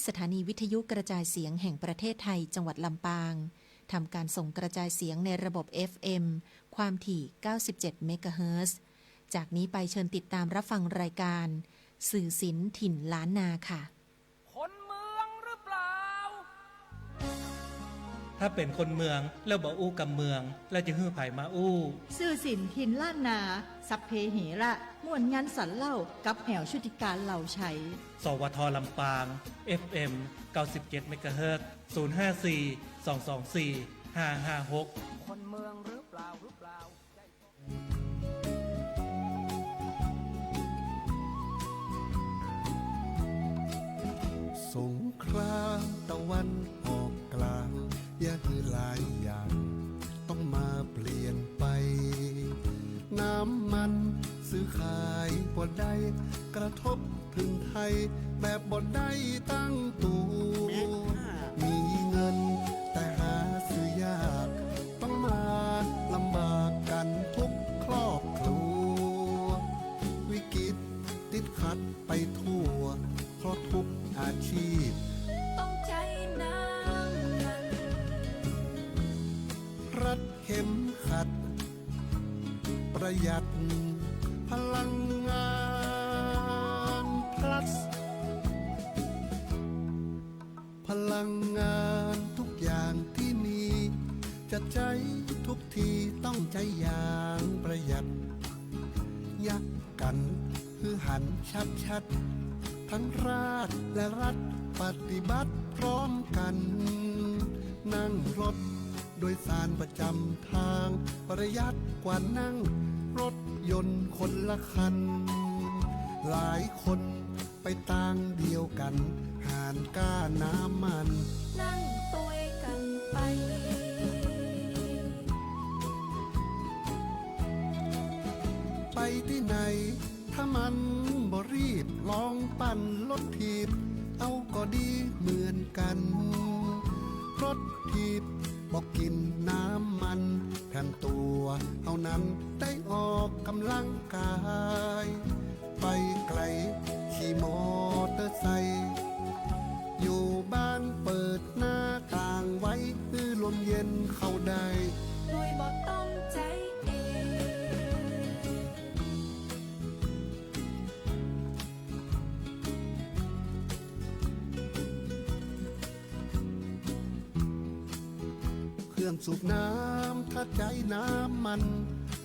สถานีวิทยุกระจายเสียงแห่งประเทศไทยจังหวัดลำปางทำการส่งกระจายเสียงในระบบ FM ความถี่ 97 เมกะเฮิรตซ์ จากนี้ไปเชิญติดตามรับฟังรายการสื่อศิลป์ถิ่นล้านนาค่ะคนเมืองหรือเปล่าถ้าเป็นคนเมืองแล้วบ่อู้กับเมืองแล้วจะฮื้อไผมาอู้สื่อสินถิ่นล้านนาสัพเพเหระม่วนงานสันเล่ากับแหวชุติการเหล่าชัยสวทลำปาง FM 97 เมกะเฮิรตซ์ 054 224 556คนเมืองหรือเปล่าสงครามตะวันออกกลางอย่าฮือหลายอย่างต้องมาเปลี่ยนไปน้ำมันซื้อขายบ่ได้กระทบถึงไทยแบบบ่ได้ตั้งตัวมีเงินแต่หาซื้อยากต้องมาลำบากกันทุกครอบครัววิกฤตติดขัดไปทั่วเพราะทุกอาชีพต้องใจน้ำมันรัดเข็มขัดประหยัดพลังงาน plus พลังงานทุกอย่างที่มีจะใช้ทุกทีต้องใจอย่างประหยัดยักกันคือหันชัดทั้งราชและรัฐปฏิบัติพร้อมกันนั่งรถโดยสารประจำทางประหยัดกว่านั่งรถยนต์คนละคันหลายคนไปต่างเดียวกันหารก้าน้ำมันนั่งตัวยกันไปไปที่ไหนถ้ามันบ่รีบลองปั่นรถถีบเอาก็ดีเหมือนกันรถถีบบอกกินน้ำมันแทนตัวเอานั้นได้ออกกำลังกายไปไกลขี่มอเตอร์ไซค์อยู่บ้านเปิดหน้าต่างไว้คือลมเย็นเข้าได้โดยบ่ต้องใจเเครื่องสูบน้ำถ้าใจน้ำมัน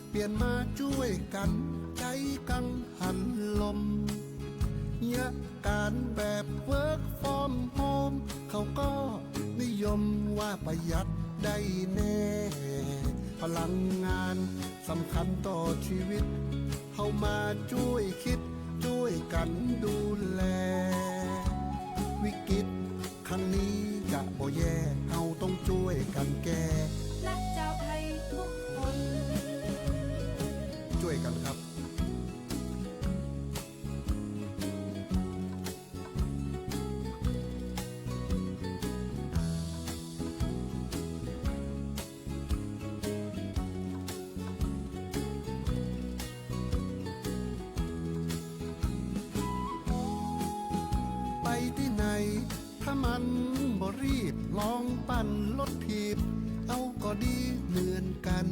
เปลี่ยนมาช่วยกันใจกังหันลมยะการแบบเวิร์กฟอร์มโฮมเขาก็นิยมว่าประหยัดได้แน่พลังงานสำคัญต่อชีวิตเขามาช่วยคิดช่วยกันดูแลวิกฤตครั้งนี้จะบ่แย่เอาต้องช่วยกันแก้และเจ้าไทยทุกคนช่วยกันครับไปที่ไหนถ้ามันบ่รีบลองปั่นรถถีบเอาก็ดีเหมือนกัน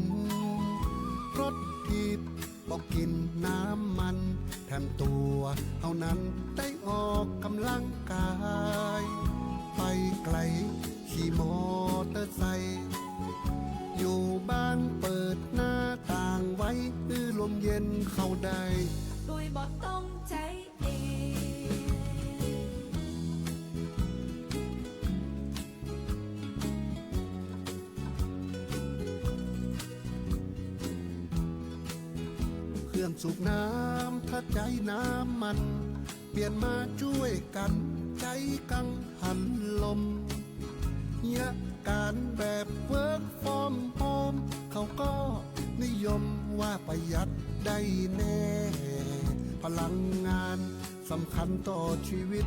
รถถีบบอกกินน้ำมันแถมตัวเท่านั้นได้ออกกำลังกายไปไกลขี่มอเตอร์ไซค์อยู่บ้านเปิดหน้าต่างไว้คือลมเย็นเข้าได้โดยบ่ต้องใจเครื่องสูบน้ำถ้าใจน้ำมันเปลี่ยนมาช่วยกันใจกังหันลมยะการแบบเวิร์กฟอร์มโฮมเขาก็นิยมว่าประหยัดได้แน่พลังงานสำคัญต่อชีวิต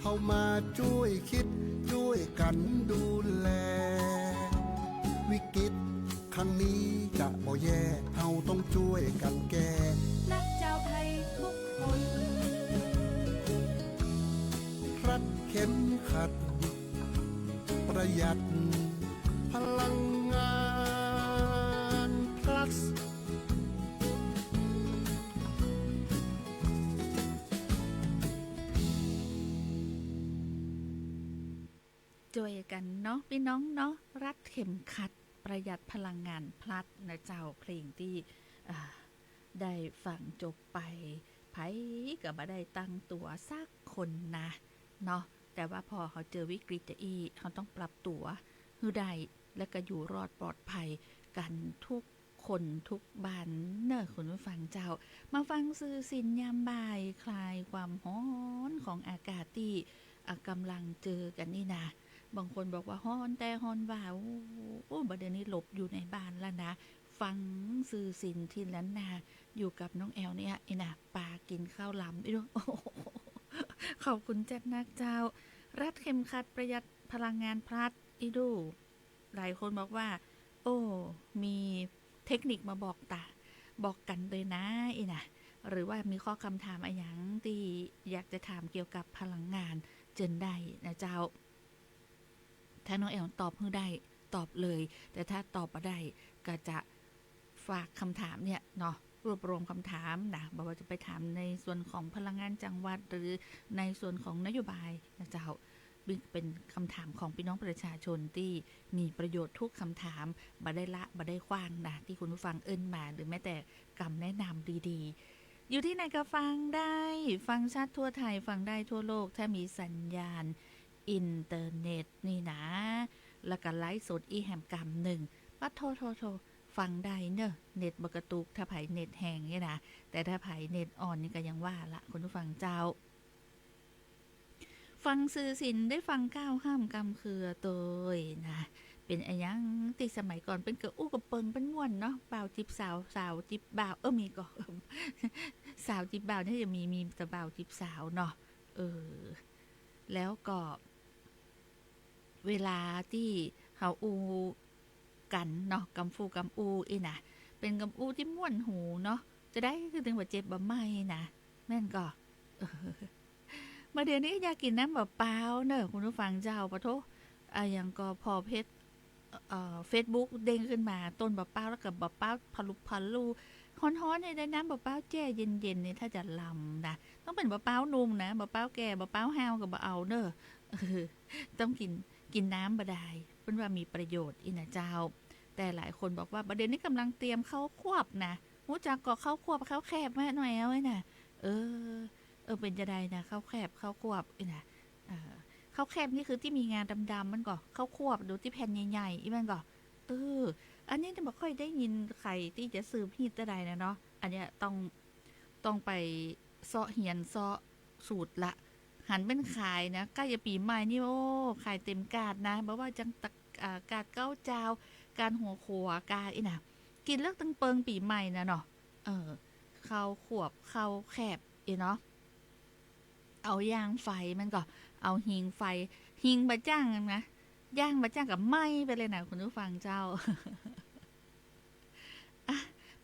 เขามาช่วยคิดช่วยกันดูแลวิกฤตครั้งนี้จะบ่แย่เอาต้องช่วยกันแก้และเจ้าไทยทุกคน รัด เข็มขัดประหยัดพลังงาน plus ช่วยกันเนาะพี่น้องเนาะรัดเข็มขัดประหยัดพลังงานพลัดนะเจ้าเพลงที่ได้ฟังจบไปไผก็บ่ได้ตั้งตัวสักคนนะเนาะแต่ว่าพอเขาเจอวิกฤตเขาต้องปรับตัวให้ได้และก็อยู่รอดปลอดภัยกันทุกคนทุกบ้านเนอะคุณผู้ฟังเจ้ามาฟังสื่อสินยามบ่ายคลายความร้อนของอากาศที่กำลังเจอกันนี่นะบางคนบอกว่าฮ้อนแต่ฮ้อนว่าโอ้บัดเดี๋ยวนี้หลบอยู่ในบ้านแล้วนะฟังสื่อสินทินล้านนาอยู่กับน้องแอลเนี่ยไอ้น่ะปลากินข้าวล้ำอีกด้วยขอบคุณแจ็คนักเจ้ารัดเข็มขัดประหยัดพลังงานพลัดอีดูหลายคนบอกว่าโอ้มีเทคนิคมาบอกกันเลยนะอีน่ะหรือว่ามีข้อคำถามอะไรอย่างที่อยากจะถามเกี่ยวกับพลังงานเจนได้นะเจ้าถ้าน้องแอลตอบให้ได้ตอบเลยแต่ถ้าตอบมาได้ก็จะฝากคำถามเนี่ยเนาะรวบรวมคำถามนะบอกว่าจะไปถามในส่วนของพลังงานจังหวัดหรือในส่วนของนโยบายนะเจ้าเป็นคำถามของพี่น้องประชาชนที่มีประโยชน์ทุกคำถามบ่ได้ละบ่ได้ขว้างนะที่คุณผู้ฟังเอิ้นมาหรือแม้แต่คำแนะนำดีๆอยู่ที่ไหนก็ฟังได้ฟังชัดทั่วไทยฟังได้ทั่วโลกถ้ามีสัญญาณอินเทอร์เน็ตนี่นะแล้วก็ไลฟ์สดอีแหมกรรมหนึ่งปัดโทฟังได้เนอะเน็ตบกระตุกถ้าไผเน็ตแห้งเนี่ยนะแต่ถ้าไผเน็ตอ่อนนี่ก็ยังว่าละคุณผู้ฟังเจ้าฟังสื่อสินได้ฟังก้าวห้ามกำคือตัวนะเป็นอะไรยังตีสมัยก่อนเป็นเกิดอู้กับเปิงเป็นม่วนเนาะบ่าวจิบสาวจิบบ่าวมีก็สาวจิบบ่าวนี่จะมีแต่บ่าวจิบสาวเนาะแล้วก็เวลาที่เขาอูกันเนาะกำฟูกำอูน่ะเป็นกำอูที่ม่วนหูเนาะจะได้คือถึงว่าเจ็บบ่ไม่นะแม่นก็มาเดี๋ยวนี้อยากกินน้ำแบบเปล่าเนอะคุณผู้ฟังเจ้าปะโทอย่างก็พอเพชรเฟซบุ๊กเด้งขึ้นมาต้นแบบเปล่าแล้วกับแบบเปล่าพลูฮ้อนๆในน้ำแบบเปล่าแจ้เย็นๆเนี่ยถ้าจะลำนะต้องเป็นแบบเปล่านุ่มนะแบบเปล่าแก่แบบเปล่าห้าวกับแบบเอาเนอะต้องกินน้ำบดายเป็นว่ามีประโยชน์นะเจ้าแต่หลายคนบอกว่าประเด็นนี้กำลังเตรียมข้าวควบนะมูจักก็ข้าวควบข้าวแคบแม่หน่อยเอาไว้นะเป็นจะได้นะข้าวแคบข้าวควบนะข้าวแคบนี่คือที่มีงานดำๆมันก็ข้าวควบดูที่แผ่นใหญ่ๆอีมันก็อันนี้จะบอกค่อยได้ยินใครที่จะซื้อพีดได้นะเนาะอันเนี้ยต้องไปเซาะเหียนเซาะสูตรละหันเป็นขายนะใกล้จะปีใหม่นี่โอ้ขายเต็มกาดนะบอกว่าจังตักกาดเก้าเจ้าการหัวขัวกาดนะกินเลิกตั้งเปิงปีใหม่นะเนาะข้าวขวบข้าวแคบเนาะเอาย่างไฟมันก็เอาหิงไฟหิงบะจ้างนะย่างบะจ้างกับไหม้ไปเลยนะคุณผู้ฟังเจ้า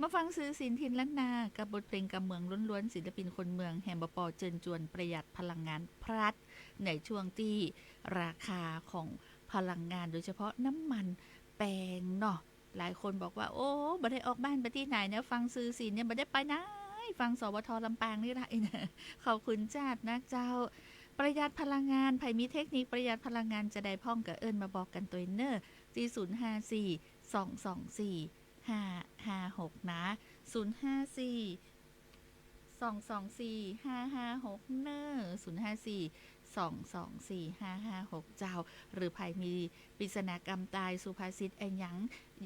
มาฟังซื้อสินทินล้านนากับบทเพลงกำเมืองล้วนๆศิลปินคนเมืองแฮมบปอเจิญจวนประหยัดพลังงานพลัดในช่วงที่ราคาของพลังงานโดยเฉพาะน้ำมันแปลงเนาะหลายคนบอกว่าโอ้บ่ได้ออกบ้านไปที่ไหนเนี่ยฟังซื้อสินเนี่ยบ่ได้ไปนะฟังสวทลำปางนี่แหละนะขอบคุณจ้านะเจ้าประหยัดพลังงานไผมีเทคนิคประหยัดพลังงานจะได้พ่องกับเอิญมาบอกกันตัวเนอร์ที่054-224-556นะ054-224-556เนอร์054-224-556เจ้าหรือไผมีปริศนากรรมตายสุภาษิตไอ้หยัง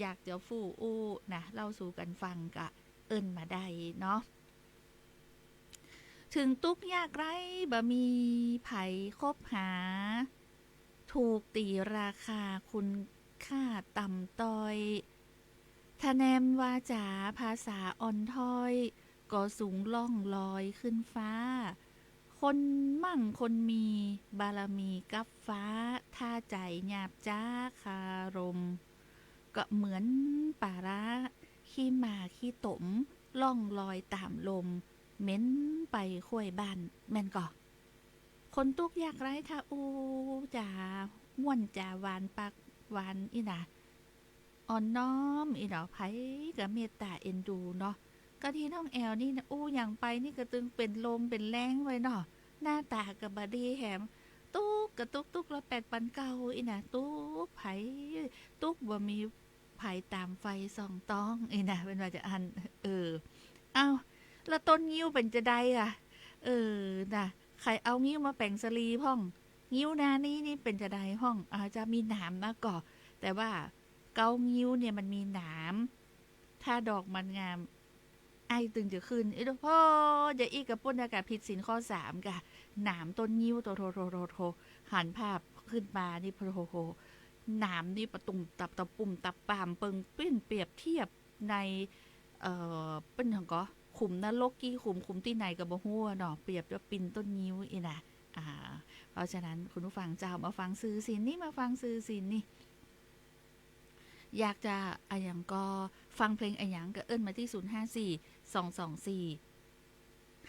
อยากจะฟู่อู้นะเล่าสู่กันฟังกะเอิญมาได้เนาะถึงตุกยากไร้บ่มีไผคบหาถูกตีราคาคุณค่าต่ำต้อยทะแนมวาจาภาษาอ่อนถ้อยก็สูงล่องลอยขึ้นฟ้าคนมั่งคนมีบารมีกับฟ้าท่าใจหยาบจ้าคารมก็เหมือนป่าร้าขี้หมาขี้ตมล่องลอยตามลมเม้นไปค่อยบ้านแม่นก่อค คนตุกอยากไรค่ะอูจ่าม่วนจ่าหวานปักหวานอีน่ะอ่อนน้อมอีดอกไผกับเมตตาเอ็นดูเนาะก็ที่น้องแอลนี่นะอู้อย่างไปนี่ก็ตึงเป็นลมเป็นแรงไว้เนาะหน้าตากับบดีแหมตุ๊กกับตุ๊กละ8,900อีน่ะตุ๊กไผตุ๊กบ่มีไผตามไฟส่องต้องอีน่ะเป็นว่าจะอันอ้าวแล้วต้นงิ้วเป็นจะได้อ่ะน่ะใครเอางิ้วมาแป่งสลีพ่องงิ้วนานี่เป็นจะได้ห้องอาจจะมีหนามนะก่อแต่ว่าเกางิ้วเนี่ยมันมีหนามถ้าดอกมันงามไอตึงจะขึ้นพ่อจะอีกกับปุ้นอากาศผิดศีลข้อ3กะหนามต้นงิ้วโทหันภาพขึ้นมานี่โทหนามนี่ประตุ่มตับตะปุ่มตับปามเปิงเปลี่ยนเปรียบเทียบในเป็นอย่างก็ขุมนรกกี่ขุมที่ไหนกับบ่ฮู้เนาะเปรียบว่าปินต้นงิ้วอีน่ะเพราะฉะนั้นคุณผู้ฟังเจ้ามาฟังซื้อสินนี่มาฟังซื้อสินนี่อยากจะอย่างก็ฟังเพลงอย่างก็เอิ้นมาที่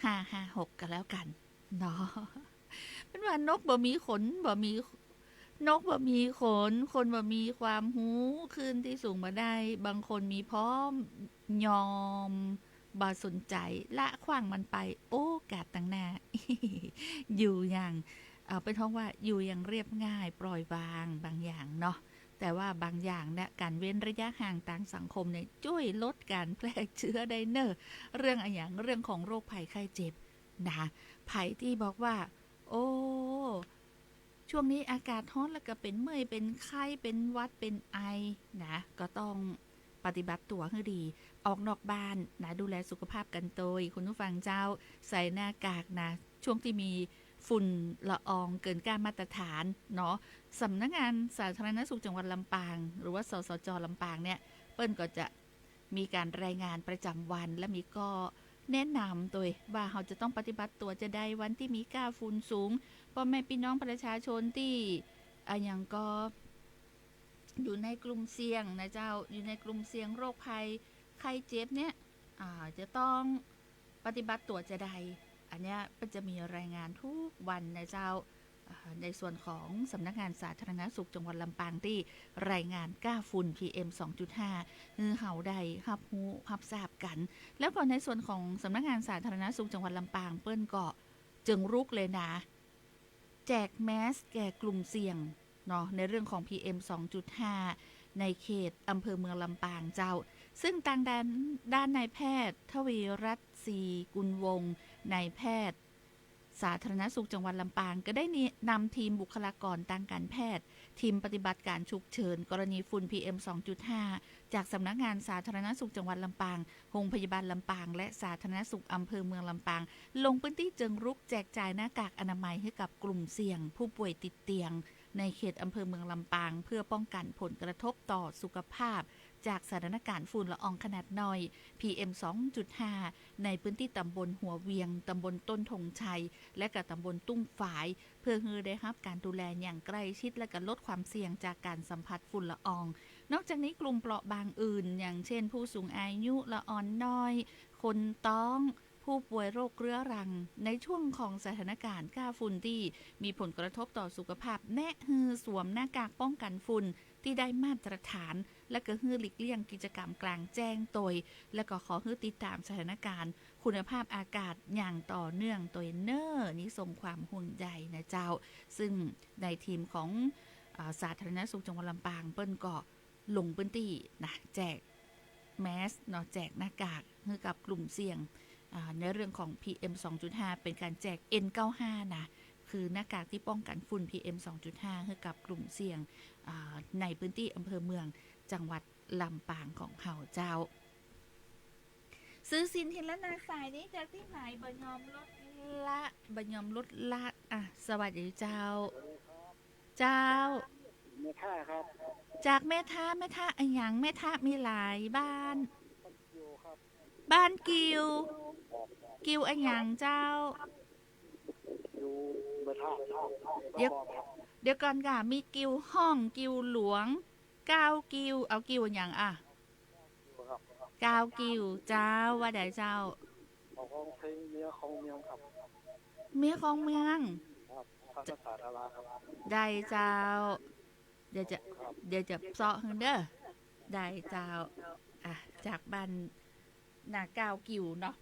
054-224-556กันแล้วกันเนาะเป็นว่านกบ่มีขนบ่มีนกบ่มีขนคนบ่มีความหูขึ้นที่สูงมาได้บางคนมีพร้อมยอมบ่สนใจละขว้างมันไปโอกาสต่างหน้า อยู่อย่างเป็นท้องว่าอยู่อย่างเรียบง่ายปล่อยวางบางอย่างเนาะแต่ว่าบางอย่างเนี่ยการเว้นระยะห่างทางสังคมเนี่ยช่วยลดการแพร่เชื้อได้เนอะเรื่องอย่างเรื่องของโรคภัยไข้เจ็บนะภัยที่บอกว่าโอ้ช่วงนี้อากาศร้อนแล้วก็เป็นเมื่อยเป็นไข้เป็นหวัดเป็นไอนะก็ต้องปฏิบัติตัวให้ดีออกนอกบ้านนะดูแลสุขภาพกันโดยคุณผู้ฟังเจ้าใส่หน้ากากนะช่วงที่มีฝุ่นละอองเกินการมาตรฐานเนาะสำนักงานสาธารณสุขจังหวัดลำปางหรือว่าสสจ.ลำปางเนี่ยเปิ้ลก็จะมีการรายงานประจำวันและมีก็แนะนำตัวว่าเราจะต้องปฏิบัติตัวจะได้วันที่มีค่าฝุ่นสูงพ่อแม่พี่น้องประชาชนที่อย่างก็อยู่ในกลุ่มเสี่ยงนะเจ้าอยู่ในกลุ่มเสี่ยงโรคภัยไข้เจ็บเนี่ยจะต้องปฏิบัติตัวจะได้อันเนี้ยมันจะมีรายงานทุกวันนะเจ้าในส่วนของสำนักงานสาธารณสุขจังหวัดลำปางที่รายงานค่าฝุ่น PM 2.5 คือเฮาได้รับรู้รับทราบกันแล้วก็ในส่วนของสำนักงานสาธารณสุขจังหวัดลำปางเปิ้นก็จึงรุกเลยนะแจกแมสแก่กลุ่มเสี่ยงเนาะในเรื่องของ PM 2.5 ในเขตอำเภอเมืองลำปางเจ้าซึ่งทางด้านนายแพทย์ทวีรัตน์ศรีกุลวงศ์นายแพทย์สาธารณสุขจังหวัดลำปางก็ได้นำทีมบุคลากรทางการแพทย์ทีมปฏิบัติการฉุกเฉินกรณีฝุ่น PM 2.5 จากสำนักงานสาธารณสุขจังหวัดลำปางโรงพยาบาลลำปางและสาธารณสุขอำเภอเมืองลำปางลงพื้นที่เจิงรุกแจกจ่ายหน้ากากอนามัยให้กับกลุ่มเสี่ยงผู้ป่วยติดเตียงในเขตอำเภอเมืองลำปางเพื่อป้องกันผลกระทบต่อสุขภาพจากสถานการณ์ฝุ่นละอองขนาดน้อย PM 2.5 ในพื้นที่ตำบลหัวเวียงตำบลต้นธงชัยและกับตำบลตุ้งฝายเพื่อให้ได้รับการดูแลอย่างใกล้ชิดและก็ลดความเสี่ยงจากการสัมผัสฝุ่นละอองนอกจากนี้กลุ่มเปราะบางอื่นอย่างเช่นผู้สูงอายุละอ่อนน้อยคนท้องผู้ป่วยโรคเรื้อรังในช่วงของสถานการณ์ค่าฝุ่นที่มีผลกระทบต่อสุขภาพแนะฮือสวมหน้ากากป้องกันฝุ่นที่ได้มาตรฐานและก็ฮือหลีกเลี่ยงกิจกรรมกลางแจ้งโดยและก็ขอฮือติดตามสถานการณ์คุณภาพอากาศอย่างต่อเนื่องโดยเนอร์นี้ส่งความห่วงใยนะเจ้าซึ่งในทีมของสาธารณสุขจังหวัดลำปางเปิ้ลก็ลงพื้นที่นะแจกแมสเนาะแจกหน้ากากให้กับกลุ่มเสี่ยงในเรื่องของ PM 2.5 เป็นการแจก N95 นะคือหน้ากากที่ป้องกันฝุ่น PM 2.5 ให้กับกลุ่มเสี่ยงในพื้นที่อำเภอเมืองจังหวัดลำปางของเฮาเจ้าซื้อสินเห็นแล้วนาสายนี้จากที่ไหนบยอมลดละสวัสดีเจ้าแม่ท่าครับจากแม่ท่าอันหยังแม่ท่ามีหลายบ้านกิวอันหยังเจ้าเดี๋ยวก่อนค่ะมีกิวห้องกิวหลวง9กิวเอากิวอันหยัง9กิวเจ้าว่าได้เจ้าเมียของเมืองครับเมียของเมือง ฟังภาษาดาราครับ ได้เจ้า เดี๋ยวจะเซาะเด้อได้เจ้าอ่ะจากบ้านนาก้าวกิวเนาะ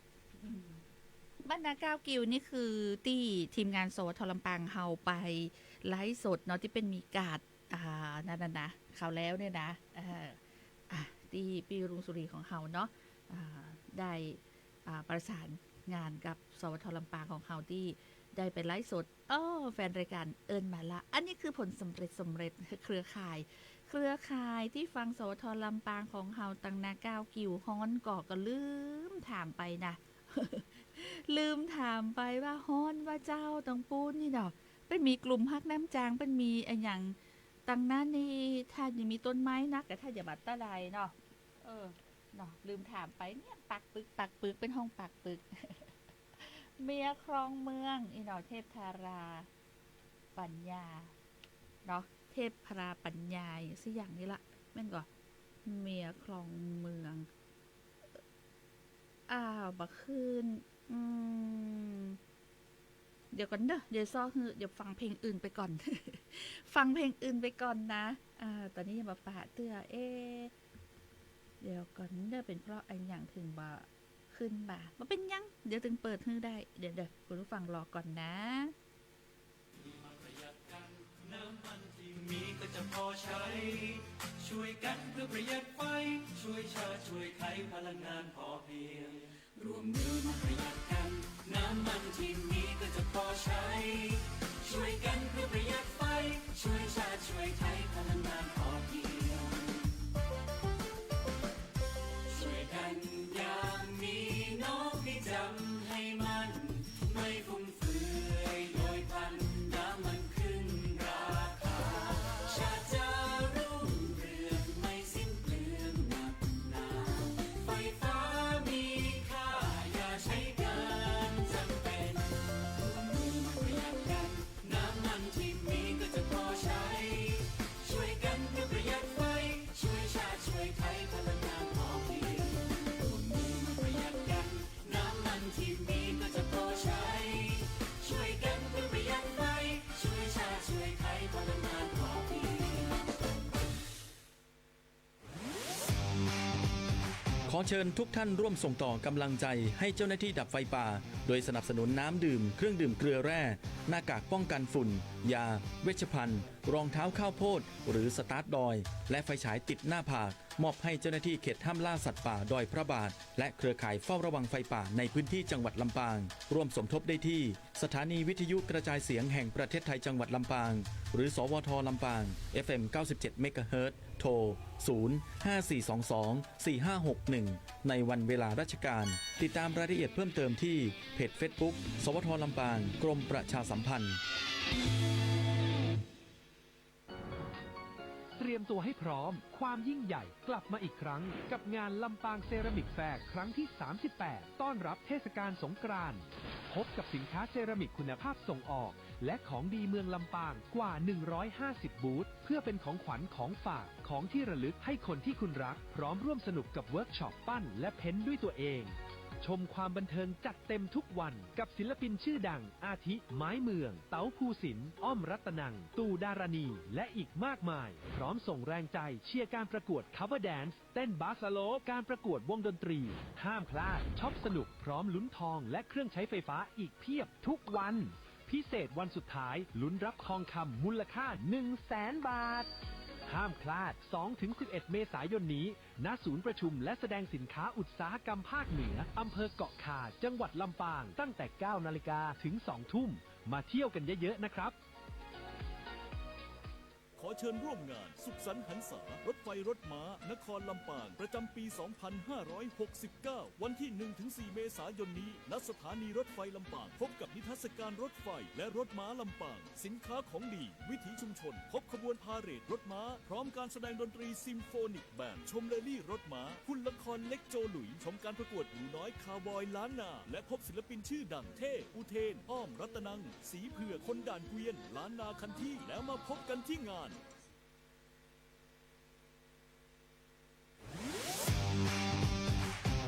บ้านนาก้าวกิวนี่คือที่ทีมงานโสทรลำปางเฮาไปไลฟ์สดเนาะที่เป็นมีการ์ดนั่นนะข่าวแล้วเนี่ยนะที่ปีรุงสุรีของเฮาเนาะได้ประสานงานกับสวทลำปางของเฮาที่ได้ไปไลฟ์สดแฟนรายการเอิญมาละอันนี้คือผลสำเร็จเครือข่ายที่ฟังสวทลำปางของเฮาตังนาก้าวกิวฮ้อนก่อก็ลืมถามไปนะ ลืมถามไปว่าฮ้อนว่าเจ้าตังปูนนี่เนาะเป็นมีกลุ่มฮักน้ำจางเป็นมีอะไรอย่างตังนั้นนี่ถ้ายังมีต้นไม้นักแต่ถ้าอย่าบัดตะไดเนาะเนาะลืมถามไปเนี่ยปักปึกเป็นห้องปักปึก เมียครองเมืองอีเนาะเทพธาราปัญญาเนาะเทพพราปัญญาสิอย่างนี้ละแม่นก่อนเมียครองเมืองบักคืนเดี๋ยวก่อนเด้อเดี๋ยวฟังเพลงอื่นไปก่อน ฟังเพลงอื่นไปก่อนนะตอนนี้ยังมาปะเตื้อเดี๋ยวก่อนเด้อเป็นเพราะไอ้อย่างถึงบ่ขึ้นบ่ามาเป็นยังเดี๋ยวถึงเปิดให้ได้เดี๋ยวคุณผู้ฟังรอก่อนนะน้ำมันที่มีก็จะพอใช้ช่วยกันเพื่อประหยัดไฟช่วยชาติช่วยไขพลังงานพอเพียงรวมมือมาประหยัดกันน้ำมันที่มีก็จะพอใช้ช่วยกันเพื่อประหยัดไฟช่วยชาติช่วยไขพลังงานพอเพียงช่วยกันอย่างนี้น้องให้จำให้มันไม่ฟุ่มเฟือยโดยพลันน้ำมันขึ้นราคาชาติจะรุ่งเรืองไม่สิ้นเปลืองหนักหนาไฟฟ้ามีค่าอย่าใช้เกินจำเป็นร่วมมือมาประหยัดกันน้ำมันที่มีก็จะพอใช้ช่วยกันเพื่อประหยัดไฟช่วยชาติช่วยไทยพลังงานพอเพียงร่วมมือมาประหยัดกันน้ำมันที่มีก็จะพอใช้ช่วยกันเพื่อประหยัดไฟช่วยชาติช่วยไทยพลังงานพอเพียง ขอเชิญทุกท่านร่วมส่งต่อกำลังใจให้เจ้าหน้าที่ดับไฟป่าโดยสนับสนุนน้ำดื่มเครื่องดื่มเกลือแร่หน้ากากป้องกันฝุ่นยาเวชภัณฑ์รองเท้าข้าวโพดหรือสตาร์ทดอยและไฟฉายติดหน้าผากมอบให้เจ้าหน้าที่เขตห้ามล่าสัตว์ป่าดอยพระบาทและเครือข่ายเฝ้าระวังไฟป่าในพื้นที่จังหวัดลำปางร่วมสมทบได้ที่สถานีวิทยุกระจายเสียงแห่งประเทศไทยจังหวัดลำปางหรือสวทลำปาง FM 97 เมกะเฮิรตซ์โทร 054224561 ในวันเวลาราชการติดตามรายละเอียดเพิ่มเติมที่เพจ Facebook สวทลำปางกรมประชาสัมพันธ์เตรียมตัวให้พร้อมความยิ่งใหญ่กลับมาอีกครั้งกับงานลำปางเซรามิกแฟร์ครั้งที่ 38 ต้อนรับเทศกาลสงกรานต์พบกับสินค้าเซรามิกคุณภาพส่งออกและของดีเมืองลำปางกว่า 150 บูธเพื่อเป็นของขวัญของฝากของที่ระลึกให้คนที่คุณรักพร้อมร่วมสนุกกับเวิร์กช็อปปั้นและเพ้นท์ด้วยตัวเองชมความบันเทิงจัดเต็มทุกวันกับศิลปินชื่อดังอาทิไม้เมืองเต๋าภูสินทร์อ้อมรัตนังตู่ดารณีและอีกมากมายพร้อมส่งแรงใจเชียร์การประกวด Cover Dance เต้นบาสโลปการประกวดวงดนตรีห้ามพลาดช็อปสนุกพร้อมลุ้นทองและเครื่องใช้ไฟฟ้าอีกเพียบทุกวันพิเศษวันสุดท้ายลุ้นรับทองคำมูลค่า 100,000 บาทห้ามพลาด 2-11 เมษายนนี้ณศูนย์ประชุมและแสดงสินค้าอุตสาหกรรมภาคเหนืออำเภอเกาะขาจังหวัดลำปางตั้งแต่ 9 นาฬิกาถึง 2 ทุ่มมาเที่ยวกันเยอะๆนะครับ ขอเชิญร่วมงานสุขสันต์หันษารถไฟรถม้านครลำปางประจำปี 2569 วันที่ 1-4 เมษายนนี้ณสถานีรถไฟลำปางพบกับนิทรรศการรถไฟและรถม้าลำปางสินค้าของดีวิถีชุมชนพบขบวนพาเหรดรถม้าพร้อมการแสดงดนตรีซิมโฟนิกแบนด์ชมเรลลี่รถม้าหุ่นละครเล็กโจหลุยชมการประกวดหนูน้อยคาวบอยล้านนาและพบศิลปินชื่อดังเท่อุเทนอ้อมรัตนังสีเผือกคนด่านเกวียนล้านนาคันที่แล้วมาพบกันที่งาน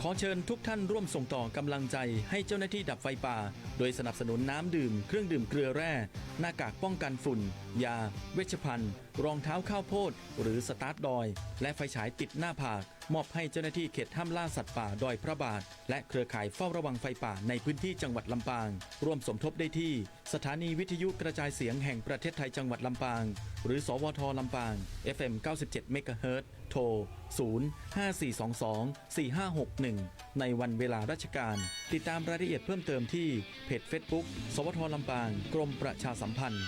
ขอเชิญทุกท่านร่วมส่งต่อกำลังใจให้เจ้าหน้าที่ดับไฟป่าโดยสนับสนุนน้ำดื่มเครื่องดื่มเกลือแร่หน้ากากป้องกันฝุ่นยาเวชภัณฑ์รองเท้าข้าวโพดหรือสตาร์ทดอยและไฟฉายติดหน้าผากมอบให้เจ้าหน้าที่เขตห้ามล่าสัตว์ป่าดอยพระบาทและเครือข่ายเฝ้าระวังไฟป่าในพื้นที่จังหวัดลำปางร่วมสมทบได้ที่สถานีวิทยุกระจายเสียงแห่งประเทศไทยจังหวัดลำปางหรือสวทลำปาง FM 97 เมกะเฮิรตซ์โทร 054224561 ในวันเวลาราชการติดตามรายละเอียดเพิ่มเติมที่เพจ Facebook สวทลำปางกรมประชาสัมพันธ์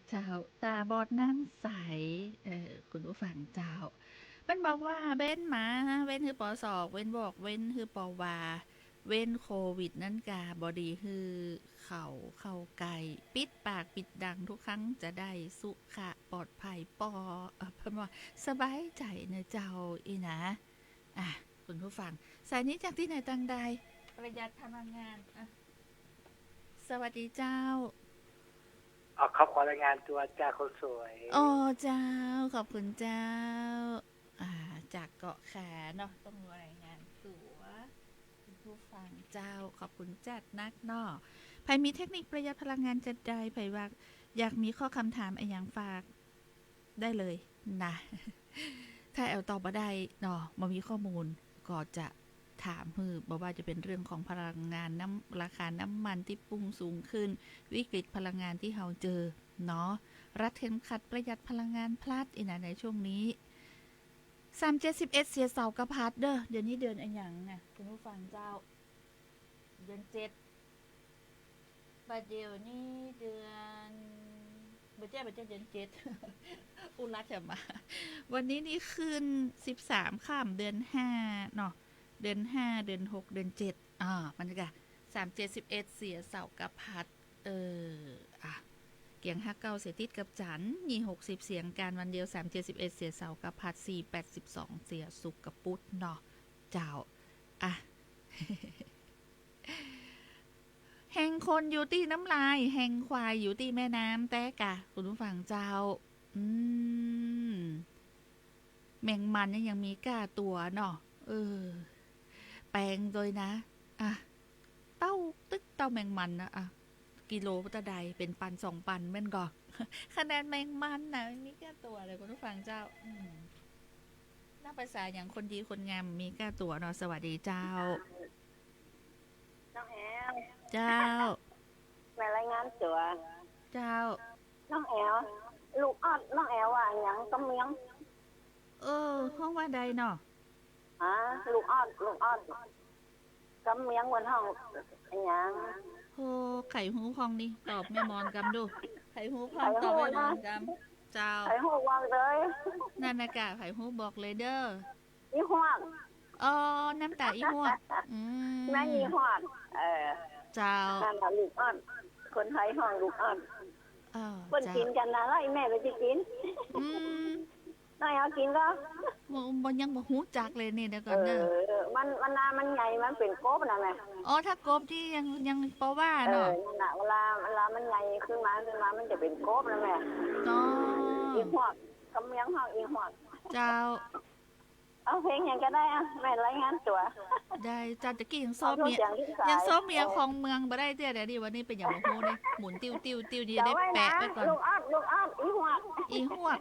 เจ้าตาบอดน้ำใสคุณผู้ฟังเจ้าเป็นบอกว่าเบ้นมาเว้นคือปอศอกเว้นบอกเว้นคือปอวา เว้นโควิดนั่นกาบอดีคือเข้าไก่ปิดปากปิดดังทุกครั้งจะได้สุขะปลอดภัยเพิ่นว่าสบายใจนะเจ้าอีนะคุณผู้ฟังสายนี้จากที่ไหนต่างใดประหยัดพลังงานสวัสดีเจ้าเขาขอรายงานตัวจ้าคนสวยเจ้าขอบคุณเจ้าจากเกาะแขเนาะต้องรายงานตัวคุณผู้ฟังเจ้าขอบคุณจัดนักเนาะไผมีเทคนิคประหยัดพลังงานจัดใดไผว่าอยากมีข้อคำถามอย่างฝากได้เลยนะถ้าแอลตอบมาได้เนาะมามีข้อมูลก็จะถามบอกว่าจะเป็นเรื่องของพลังงานราคาน้ำมันที่พุ่งสูงขึ้นวิกฤตพลังงานที่เราเจอเนาะรัดเข็มขัดประหยัดพลังงานพลัดในช่วงนี้371เสียเสากระพัดเด้อเดือนนี้เดือนอะไรอย่างน่ะคุณผู้ฟังเจ้าเดือน7บัดเดียวนี้เดือนบัดเดือน7อุรัชมาวันนี้นี่คืน13ค่ำเดือน5เนาะเดือน5เดือน6เดือน7มันก็371เสียเสากระพัดเกียง59เสียติดกับจันยี่60เสียงการวันเดียว371เสียเสากับพัด482เสียสุกกับปุดเนาะเจ้าแห่งคนอยู่ที่น้ำลายแห่งควายอยู่ที่แม่น้ำแต่กะคุณผู้ฟังเจ้าแมงมันยังมีก้าตัวเนาะแปลงโดยนะเต้าแมงมันนะกิโลตะใดเป็นปัน2 ปันแม่นก่อคะแนนแมงมันนะมีแค่ตัวเลยคุณผู้ฟังเจ้าน่าภาษาอย่างคนดีคนงามมีแค่ตัวเนาะสวัสดีเจ้าน้องแอลเจ้าแม่รายงานตัวเจ้าน้องแอลลูกออดน้องแอลว่าอย่างกำเมียงห้องว่าใดเนาะลูกออดกำเมียงบนห้องอย่างไข่หูพองนี่ตอบแม่มอนกำดูไข่หูพองตอบแม่มอนกำเจ้าไข่หูวางเลยนั่นนะกะไข่หูบอกเลยเด้ออีหวกน้ำตาอีหวกแม่อีหวกเจ้านั่นแหละลูกอ่อนคนไทยห้องลูกอ่อนคนกินกันนะแล้วแม่ไปจะกินน้อยเอากินก็มันยังบ่ฮู้จักเลยนี่เดี๋ยวก่อนเด้อมันใหญ่มันเป็นกบนะแม่ถ้ากบที่ยังเพราะว่าเนาะนั่นน่ะเวลามันใหญ่ขึ้นมามันจะเป็นกบนะแม่อีหวกกำเมียงห้องอีหวกเจ้าเอาเพลงอย่างก็ได้แม่รายงานตัวได้จ้าตะกี้ยังซ้อมเมียของเมืองบ่ได้เด้อเดี๋ยวนี้วันนี้เป็นอย่างบ่ฮู้นี่หมุนติ้วนี่ได้แปะไว้ก่อนลูกออดอีหวก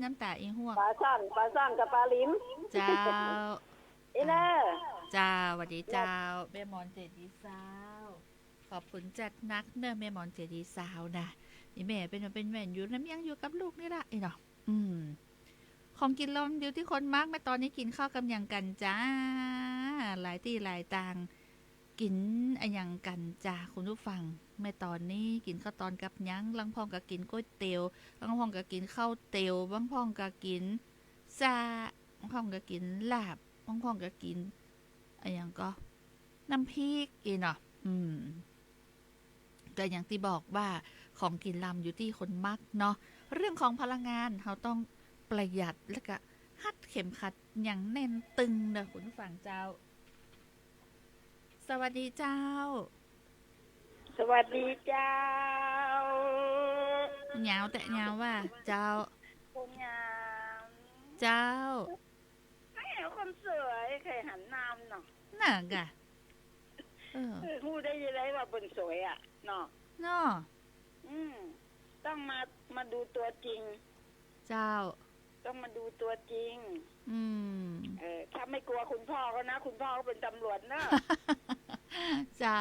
น้ำตาอีหวกปลาซ่อนกับปลาลิ้มเจ้าอีเนอเจ้าสวัสดีเจ้าแม่มอนเจดีสาวขอบคุณจัดนักเด้อแม่มอนเจดีสาวนะนี่แม่เป็นแม่อยู่น้ำยังอยู่กับลูกนี่ล่ะเนาะของกินลมอยู่ที่คนมากแม่ตอนนี้กินข้าวกับอย่างกันจ้าหลายที่หลายต่างกินอย่างกันจ้าคุณผู้ฟังแม่ตอนนี้กินข้าวตอนกับยังบางพ่องก็กินก๋วยเตี๋ยวบางพ่องก็กินข้าวเตี๋ยวบางพ่องก็กินซาบางพ่องก็กินลาบบางพ่องก็กินอย่างก็น้ำพริกเนาะแต่อย่างที่บอกว่าของกินลำอยู่ที่คนมักเนาะเรื่องของพลังงานเราต้องประหยัดแล้วก็ฮัดเข็มขัดอย่างแน่นตึงเด้อคุณผู้ฟังเจ้าสวัสดีเจ้าสวัสดีเจ้าเหงาแต่เหงาว่าเจ้าคนงาม เจ้าไม่เห็นคนสวยเคยหันน้ำเนาะน่ะกะพูดได้ยังไงว่าเป็นสวยอ่ะเนาะต้องมาดูตัวจริงเจ้าต้องมาดูตัวจริงถ้าไม่กลัวคุณพ่อเขานะคุณพ่อเขาเป็นตำรวจเนอะเจ้า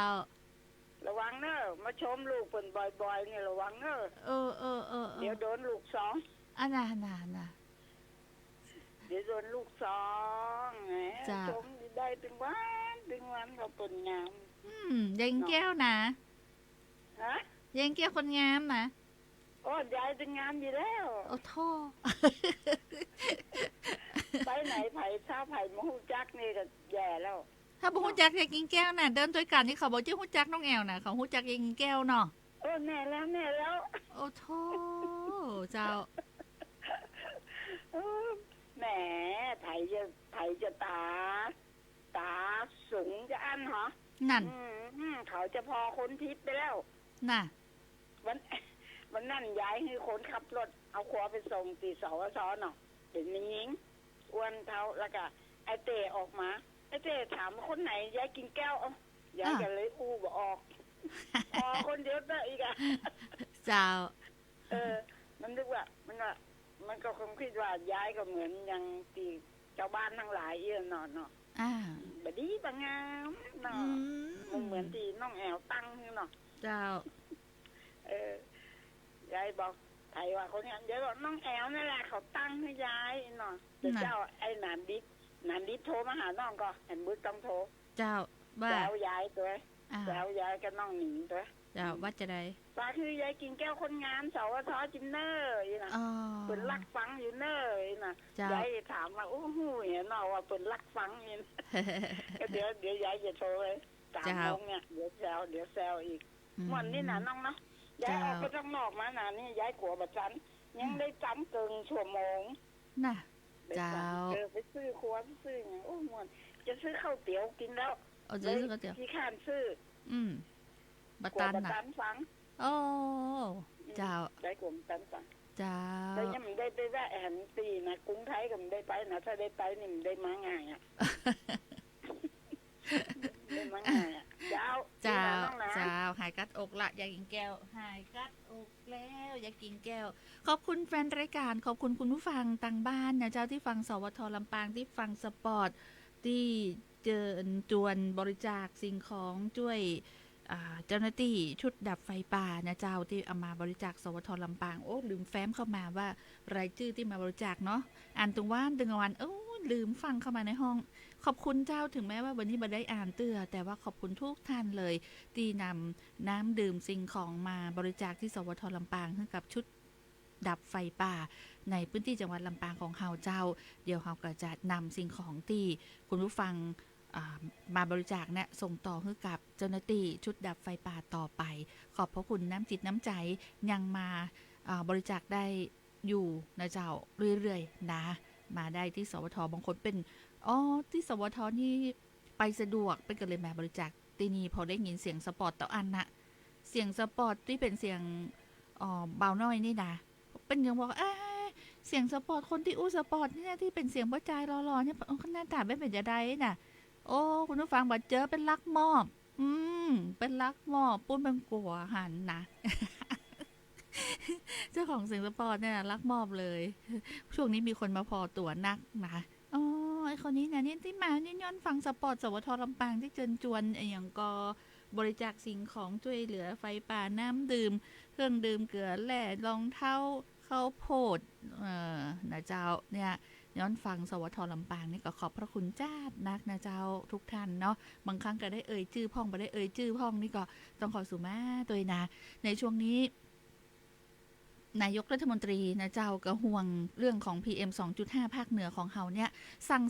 ระวังเนอะมาชมลูกเป็นบ่อยๆเนี่ยระวังเนอะเดี๋ยวโดนลูก2น่ะเดี๋ยวโดนลูก2ชมได้ถึงวันเขาเป็นงามยังแก้วนะยังแก้วคนงามนะยายจะงามอยู่แล้วโทษไปไหนไผ่ชาไผ่มะฮูจักนี่ก็แย่แล้ว ถ้าบ่ฮู้จักยายกิ่งแก้วน่ะเดินด้วยกันนี่เขาบ่ชื่อฮู้จักน้องแอวน่ะเขาฮู้จักยายกิ่งแก้วเนาะแน่แล้วโอ้โธ่เจ้าแหมไผจะตาสูงจะอันเหรอนั่นเขาจะพอคนทิพย์ไปแล้วน่ะวันนั่นย้ายให้คนขับรถเอาขวาไปส่งตีสวสเนาะเป็นหญิงอ้วนเท่าแล้วก็ไอเต้ออกมาไอเต้ถามคนไหนย้ายกินแก้วยายก็เลยอู้บ่ออกพอคนเดียวได้อีกอ่ะเจ้ามันนึกว่ามันก็คงคิดว่าย้ายก็เหมือนยังตีชาวบ้านทั้งหลายเนาะบดีบางงามเนาะมันเหมือนที่น้องแอวตั้งนี่เนาะเจ้ายายบอกไทยว่าคนนี้เดี๋ยวบอกน้องแอวนั่นแหละเขาตั้งให้ยายเนาะแต่เจ้าไอ้หนานดิบโทรมาหาน้องก็เห็นบุญต้องโทรเจ้าว่าแล้วยายตัวแล้วยายก็น้องหนิงตัวเจ้าว่าจะได้ป้าคือยายกินแก้วคนงานสวทจินเนอร์นะเปิดลักฟังอยู่เนอร์นะยายถามว่าโอ้โหเห็นเนาะว่าเปิดลักฟังนี่เดี๋ยวยายจะโทรเลย3 โมงเนี่ยเดี๋ยวแซวอีกวันนี้นะน้องเนาะยายออกไปข้างนอกมาน่ะนี่ยายกลัวบัดฉันยังได้จำเกินชั่วโมงน่ะเจ้าไปซื้อครัวซื้ออย่างโอ้ม่วนจะซื้อข้าวเตี๋ยวกินแล้วจะซื้อข้าวเตี๋ยวที่ข้านซื้อบัดตันน่ะฟังโอ้เจ้าได้กลุ่มตันฟังเจ้าแต่ยังไม่ได้ไปแวะแห่งตีนะกรุงไทยก็ไม่ได้ไปนะถ้าได้ไปนี่มันได้มาง่ายอ่ะได้มาง่ายอ่ะเจ้าหายกัดอกละอยากกินแก้วหายกัดอกแล้วอยากกินแก้วขอบคุณแฟนรายการขอบคุณคุณผู้ฟังต่างบ้านนะเจ้าที่ฟังสวทลำปางที่ฟังสปอร์ตที่เจอจวนบริจาคสิ่งของช่วยเจ้าหน้าที่ชุดดับไฟป่านะเจ้าที่เอามาบริจาคสวทลำปางโอ้ลืมแฟ้มเข้ามาว่ารายชื่อที่มาบริจาคเนาะอ่านตรงว่านตึงวันลืมฟังเข้ามาในห้องขอบคุณเจ้าถึงแม้ว่าวันนี้ไม่ได้อ่านเตื้อแต่ว่าขอบคุณทุกท่านเลยที่นำน้ำดื่มสิ่งของมาบริจาคที่สวทลำปางให้กับชุดดับไฟป่าในพื้นที่จังหวัดลำปางของเฮาเจ้าเดี๋ยวเฮาก็จะนำสิ่งของที่คุณผู้ฟังมาบริจาคเนี่ยส่งต่อให้กับเจ้าหน้าที่ชุดดับไฟป่าต่อไปขอบพระคุณน้ำจิตน้ำใจยังมาบริจาคได้อยู่นะเจ้าเรื่อยๆนะมาได้ที่สวทบางคนเป็นที่สวทนี่ไปสะดวกไปกันเลยมาบริจาคตีนี้พอได้ยินเสียงสปอร์ตต่ออันนะเสียงสปอร์ตที่เป็นเสียงเบาน้อยนี่นะเป็นอย่างบอกเสียงสปอร์ตคนที่อู้สปอร์ตนี่ที่เป็นเสียงประจายรอๆเนี่ยหน้าตาไม่เป็นจะได้น่ะโอ้คุณผู้ฟังบัดเจอเป็นลักมอบเป็นลักมอบปุ้นเป็นกัวหันนะ เจ้าของเสียงสปอร์ตเนี่ยลักมอบเลยช่วงนี้มีคนมาพอตัวนักนะไอคนนี้นะนี่ที่มานี่ย้อนฟังสปอร์ตสวทลำปางที่เจิญจวนอย่างก็บริจาคสิ่งของช่วยเหลือไฟป่าน้ำดื่มเครื่องดื่มเกลือแร่รองเท้าข้าวโพดนะเจ้าเนี่ยย้อนฟังสวทลำปางนี่ก็ขอบพระคุณจ้านักนะเจ้าทุกท่านเนาะบางครั้งก็ได้เอ่ยชื่อพ่องบ่ได้เอ่ยชื่อพ่องนี่ก็ต้องขอสู่แม่ตัวนะในช่วงนี้นายกรัฐมนตรีนะเจ้าก็ห่วงเรื่องของ PM 2.5 ภาคเหนือของเฮาเนี่ยสั่ง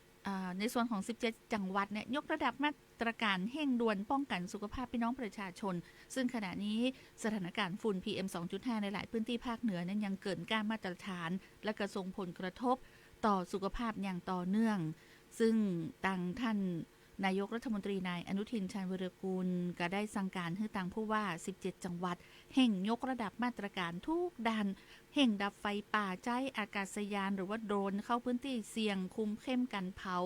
17ในส่วนของ17จังหวัดเนี่ยยกระดับมาตรการเร่งด่วนป้องกันสุขภาพพี่น้องประชาชนซึ่งขณะนี้สถานการณ์ฝุ่น PM 2.5 ในหลายพื้นที่ภาคเหนือนั้นยังเกินก้านมาตรฐานและกระส่งผลกระทบต่อสุขภาพอย่างต่อเนื่องซึ่งต่างท่านนายกรัฐมนตรีนายอนุทินชาญวิรากูลก็ได้สั่งการให้ต่างผู้ว่า17จังหวัดเร่งยกระดับมาตรการทุกด้านเร่งดับไฟป่าใช้อากาศยานหรือว่าโดรนเข้าพื้นที่เสี่ยงคุมเข้มกันเผา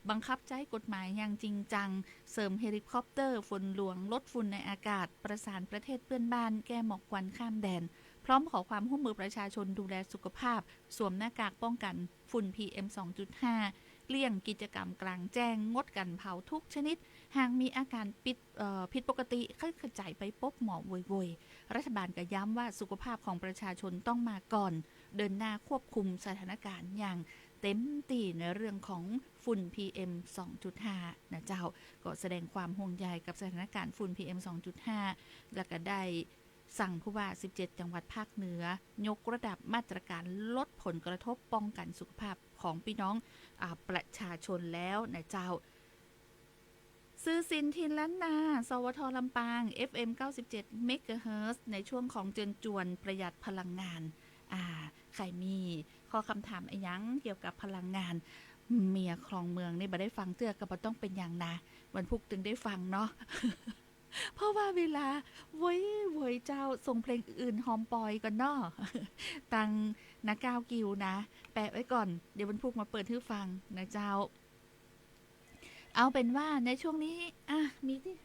บังคับใช้กฎหมายอย่างจริงจังเสริมเฮลิคอปเตอร์ฝนหลวงลดฝุ่นในอากาศประสานประเทศเพื่อนบ้านแก้หมอกควันข้ามแดนพร้อมขอความร่วมมือประชาชนดูแลสุขภาพสวมหน้ากากป้องกันฝุ่น PM 2.5 เลี่ยงกิจกรรมกลางแจ้งงดกันเผาทุกชนิดหากมีอาการผิดปกติค่อยกระจายไปพบหมอโวยๆรัฐบาลก็ย้ำว่าสุขภาพของประชาชนต้องมาก่อนเดินหน้าควบคุมสถานการณ์อย่างเต็มที่ในเรื่องของฝุ่น PM 2.5 นะเจ้าก็แสดงความห่วงใยกับสถานการณ์ฝุ่น PM 2.5 และก็ได้สั่งผู้ว่า17จังหวัดภาคเหนือยกระดับมาตรการลดผลกระทบป้องกันสุขภาพของพี่น้องประชาชนแล้วนะเจ้า ซื้อสินทินล้านนาสวทลำปาง FM 97 เมกะเฮิรตซ์ในช่วงของเจิญจวนประหยัดพลังงานใครมีข้อคำถามอะไรยังเกี่ยวกับพลังงานเมียคลองเมืองนี่บ่ได้ฟังเตื้อก็บ่ต้องเป็นอย่างนะวันพุธถึงได้ฟังเนาะ เพราะว่าเวลาเว้ยเจ้าส่งเพลงอื่นหอมปอยก่อนเนาะ ตังนะก้าวกิวนะแปะไว้ก่อนเดี๋ยววันพุธมาเปิดให้ฟังนะเจ้าเอาเป็นว่าในช่วงนี้มีที่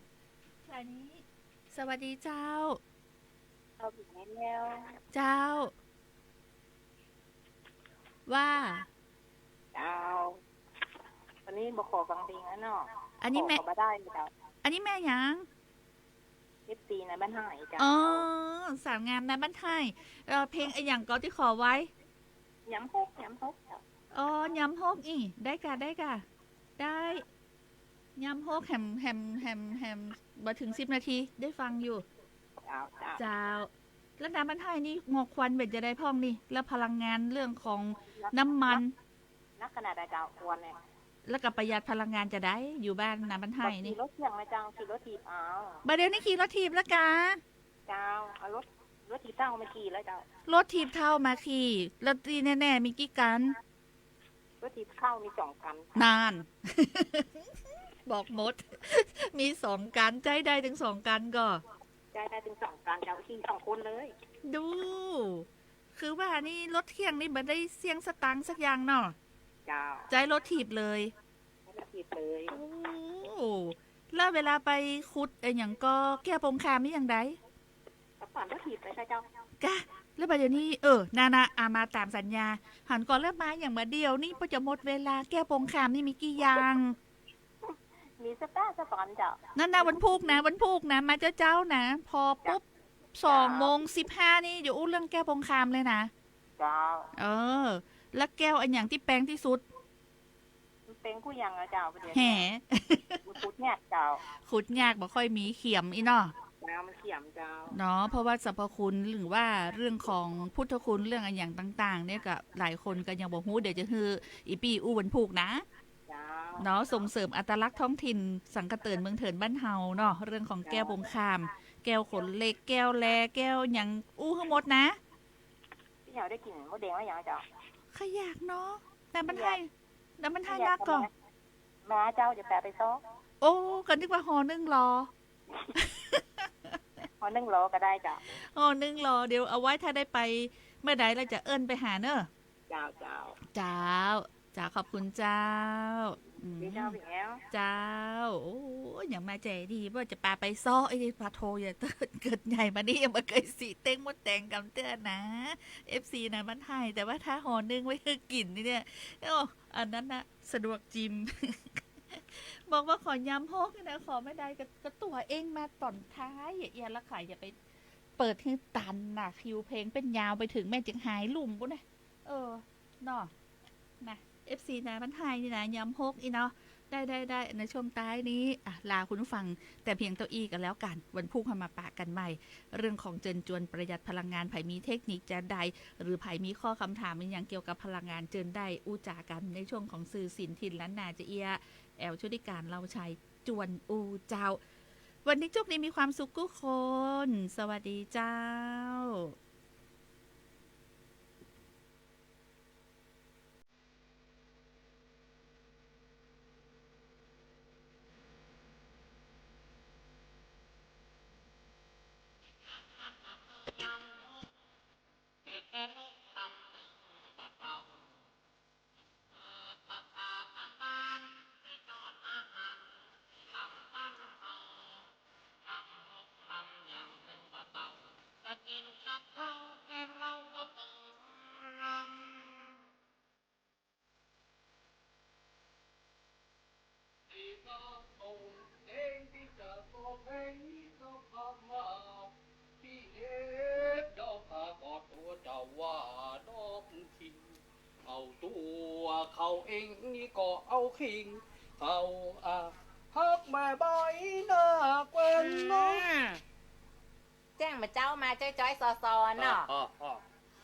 สายนี้สวัสดีเจ้าเอาอีกแล้วเจ้าว่าเจ้าวันนี้บอกขอฟังเพลงแล้วเนาะอันนี้แม่มาได้เจ้าอันนี้แม่ยังFC ในบ้านไห้เจ้าสาวงามในบ้านไห้เพลงไอ้อย่างก็ที่ขอไว้ย้ำฮกเจ้าย้ำฮกได้กะได้ย้ำฮกแฮมมาถึง10 นาทีได้ฟังอยู่เจ้าแล้วน้ำบ้านไห้นี่หมอกควันเบ็ดจะได้พ่องนี่แล้วพลังงานเรื่องของน้ำมันนักขนาดเจ้าควันเนี่ยแล้วก็ประหยัดพลังงานจะได้อยู่บ้านน้ำบ้านไห้นี่ขี่รถเที่ยงนะเจ้าขี่รถถีบบัดเดี๋ยวนี้ขี่รถถีบแล้วกะเจ้าเอารถถีบเท่ามาขี่แล้วเจ้ารถถีบเท่ามาขี่แล้วตีแน่ๆมีกี่กันรถถีบเข้ามี2 กันนาน บอกหมด มี2 กันใจได้ถึง2 กันก็ใจได้ถึง2 กันเจ้าขี่2 คนเลยดูคือว่านี่รถเที่ยงนี่มันได้เสี่ยงสตังค์สักอย่างเนาะใจรถถีบเลยโอ้แล้วเวลาไปขุดอย่างก็แก้ปมคามนี่อย่างไรก่อนรถถีบเลยค่ะเจ้ากะแล้วประเดี๋ยวนี้นามาตามสัญญาหันก่อนแล้วมาอย่างมาเดียวนี่พอจะหมดเวลาแก้ปมคามนี่มีกี่อย่างมีสตาร์สปอนเจ้านั่นนะวันพุธนะมาเจ้านะพอปุ๊บ2:15นี่อยู่อู้เรื่องแก้ปมคามเลยนะเจ้าแล้วแก้วอันอย่างที่แปลงที่สุดเป็นผู้ยังเจ้าแห่ขุดแงกเจ้าขุดแงกบ่ค่อยมีเขียมเนาะมันเขียมเจ้าเนาะเพราะว่าสรรพคุณหรือว่าเรื่องของพุทธคุณเรื่องอันอย่างต่างๆเนี่ยก็หลายคนก็ยังบ่ฮู้เดี๋ยวจะฮืออีปีอู้วันพุกนะเนาะส่งเสริมอัตลักษณ์ท้องถิ่นสังกะเตินเมืองเถินบ้านเฮาเนาะเรื่องของแก้วปงคามแก้วขนเล็กแก้วแลแก้วอย่างอู้ทั้งหมดนะพี่เหาได้กินมดแดงแล้วยังเจ้าขยากเนาะแต่มันให้นักก่อนมาเจ้าจะแปลไปซ้อโอ้กันนึกว่าห่อ1 รอห่อ1 รอก็ได้จ้ะห่อ1 รอเดี๋ยวเอาไว้ถ้าได้ไปเมื่อใดเราจะเอิ้นไปหาเนอะเจ้าขอบคุณเจ้าเจ้าเป็นแล้วเจ้าโอ้อย่างมาใจดีว่าจะปาไปซ้อไอ้พาโทอย่าเกิดใหญ่มานี่ยังมาเคยสีเต้งมดแดงกำเตือนนะ FC นะมันไทยแต่ว่าถ้าห่อนึงไว้คือกินนี่เนี่ยอันนั้นนะสะดวกจิม บอกว่าขอย้ำฮกนะขอไม่ได้ก็ตัวเองมาตอนท้ายอย่าละขายอย่าไปเปิดให้ตันนะคิวเพลงเป็นยาวไปถึงแม่จึงหายลุ่มปุ๊นะเนาะนะ FC นะมันไทยนี่นะย้ำฮกเนาะได้ในช่วงท้ายนี้ลาคุณผู้ฟังแต่เพียงเต้าอี้กันแล้วกันวันพุธมาปะกันใหม่เรื่องของเจิญจวนประหยัดพลังงานไผมีเทคนิคจะใดหรือไผมีข้อคำถามอย่างเกี่ยวกับพลังงานเจิญได้อู้จากันในช่วงของสื่อสินทินล้านนาจะเอียแอลชุติการเราชัยจวนอูเจ้าวันนี้จุกนี้มีความสุขทุกคนสวัสดีเจ้าเขาเองนี่ก็เอาคิงเขาฮักแม่ใบหน้าเกวนน้องแจ้งมาเจ้ามาจ้อยๆซอๆเนาะ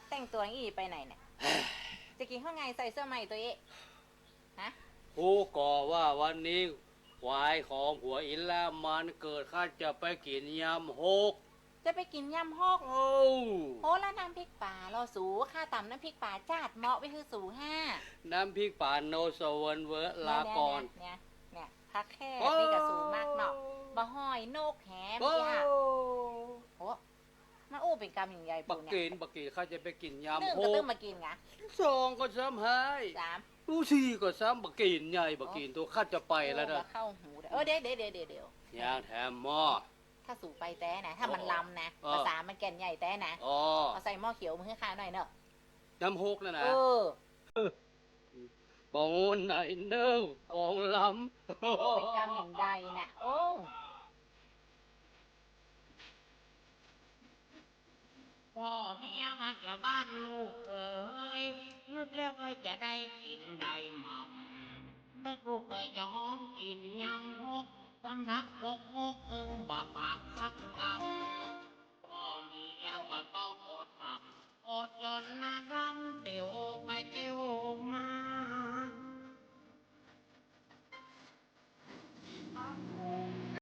แต่งตัวงี้ไปไหนเนี่ยจะกินข้าวไงใส่เสื้อใหม่ตัวเอ๊ะฮะกูก็ว่าวันนี้ ควายของผัวอินแล้วมันเกิดข้าจะไปกินยำหก จะไปกินยำฮอกโอ้แล้วน้ำพริกป่าเราสูค่าต่ำน้ำพริกป่าจาดเหมาะไว้คือสูห้าน้ำพริกป่าโนสวนเวอลากรเนี่ยพักแค่นี่ก็สูมากเนาะบะห้อยนกแหมย่าโอ้มาอู้เป็นกรรมอย่างใหญ่ปูเนี่ยบักกินข้าจะไปกินยำหนึ่งก็ต้องมากินไง2ก็ซ้ำให้34ก็ซ้ำบักกินใหญ่บักกินตัวข้าจะไปแล้วนะเข้าหูเดี๋ยวย่างแถมหม้อถ้าสู่ไปแต่นะถ้ามันลำนะภาษามันแก่นใหญ่แต่นะเอาใส่หม้อเขียวมือให้ข้าหน่อยเนอะน้ำฮกแล้วนะปองไหนเน้อปองล้ำเป็นกรรมอย่างใดน่ะโอ้พ่อแม่มาจากบ้านลูกเอ๋ยนึกแล้วว่าจะได้กินได้หม่ำไม่รู้เคยจะหอมกินยังฮกตั้งนักฮกบาปากสักคำพ่อมีแล้วก็ต้องอดหม่ำอด